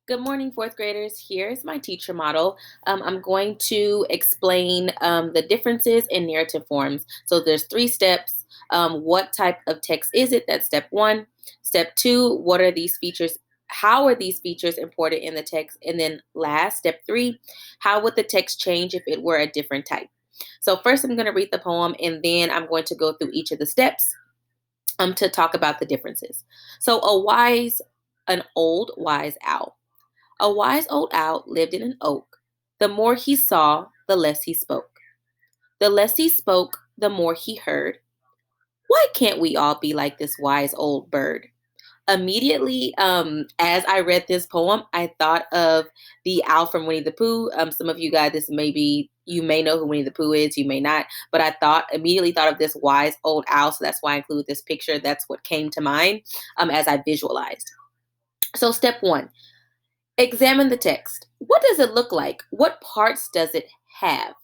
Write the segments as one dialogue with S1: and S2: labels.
S1: Good morning, fourth graders. Here's my teacher model. I'm going to explain the differences in narrative forms. So there's 3 steps. What type of text is it? That's step 1. Step 2, what are these features? How are these features imported in the text? And then last, step 3, how would the text change if it were a different type? So first I'm going to read the poem and then I'm going to go through each of the steps to talk about the differences. So an old wise owl. A wise old owl lived in an oak. The more he saw, the less he spoke. The less he spoke, the more he heard. Why can't we all be like this wise old bird? Immediately, as I read this poem, I thought of the owl from Winnie the Pooh. Some of you guys, you may know who Winnie the Pooh is, you may not, but immediately thought of this wise old owl, so that's why I included this picture. That's what came to mind as I visualized. So, step 1. Examine the text. What does it look like? What parts does it have?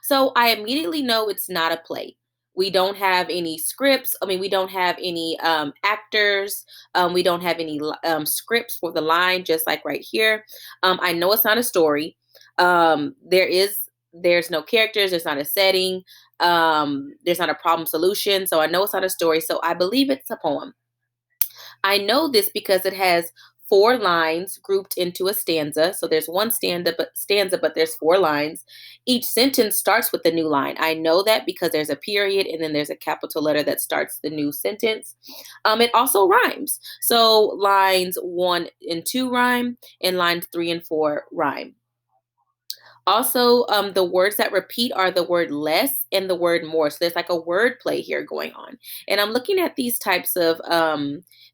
S1: So I immediately know it's not a play. We don't have any scripts. We don't have any actors. We don't have any scripts for the line, just like right here. I know it's not a story. There's no characters. There's not a setting. There's not a problem solution. So I know it's not a story. So I believe it's a poem. I know this because it has 4 lines grouped into a stanza. So there's one stanza, but there's 4 lines. Each sentence starts with the new line. I know that because there's a period and then there's a capital letter that starts the new sentence. It also rhymes. So lines 1 and 2 rhyme, and lines 3 and 4 rhyme. Also, the words that repeat are the word less and the word more. So there's like a word play here going on. And I'm looking at these types of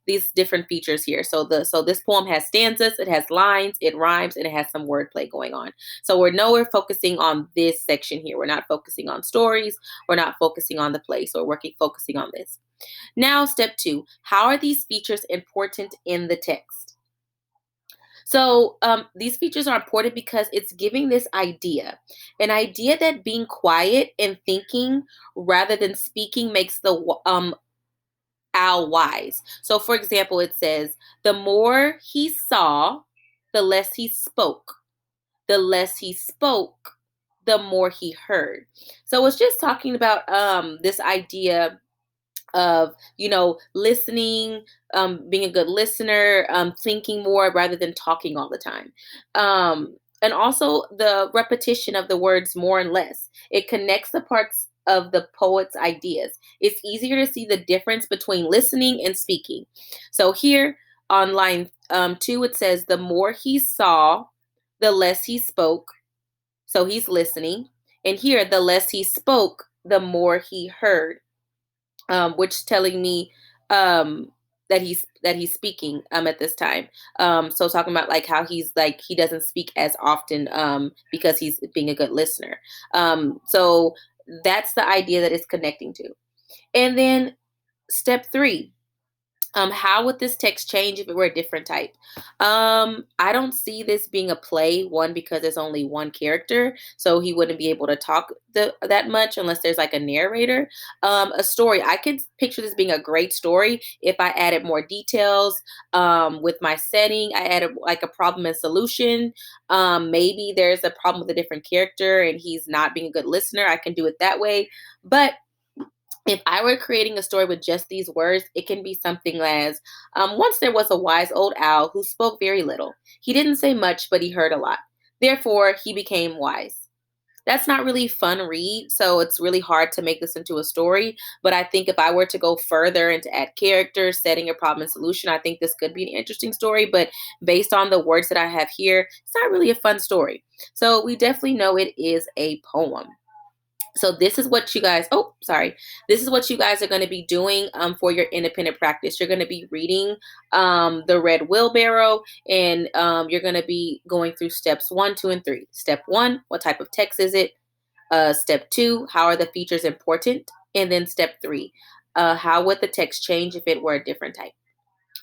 S1: these different features here. So this poem has stanzas, it has lines, it rhymes, and it has some wordplay going on. So we're focusing on this section here. We're not focusing on stories. We're not focusing on the play. So we're focusing on this. Now, step 2. How are these features important in the text? So these features are important because it's giving this idea, an idea that being quiet and thinking rather than speaking makes the owl wise. So, for example, it says, the more he saw, the less he spoke. The less he spoke, the more he heard. So it's just talking about this idea of listening, being a good listener, thinking more rather than talking all the time, and also the repetition of the words more and less. It connects the parts of the poet's ideas. It's easier to see the difference between listening and speaking. So here on line 2, it says, the more he saw, the less he spoke. So he's listening. And here, the less he spoke, the more he heard, which telling me that he's speaking at this time. So talking about like how he doesn't speak as often because he's being a good listener. So that's the idea that it's connecting to. And then step 3. How would this text change if it were a different type? I don't see this being a play, one, because there's only one character, so he wouldn't be able to talk that much unless there's like a narrator. A story, I could picture this being a great story if I added more details with my setting. I added like a problem and solution. Maybe there's a problem with a different character and he's not being a good listener. I can do it that way. But if I were creating a story with just these words, it can be something as once there was a wise old owl who spoke very little. He didn't say much, but he heard a lot. Therefore, he became wise. That's not really fun read, so it's really hard to make this into a story. But I think if I were to go further and to add characters, setting a problem and solution, I think this could be an interesting story. But based on the words that I have here, it's not really a fun story. So we definitely know it is a poem. So this is what you guys, this is what you guys are going to be doing for your independent practice. You're going to be reading the Red Wheelbarrow, and you're going to be going through steps 1, 2, and 3. Step 1, what type of text is it? Step 2, how are the features important? And then step 3, how would the text change if it were a different type?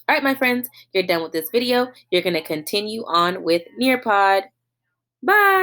S1: All right, my friends, you're done with this video. You're going to continue on with Nearpod. Bye.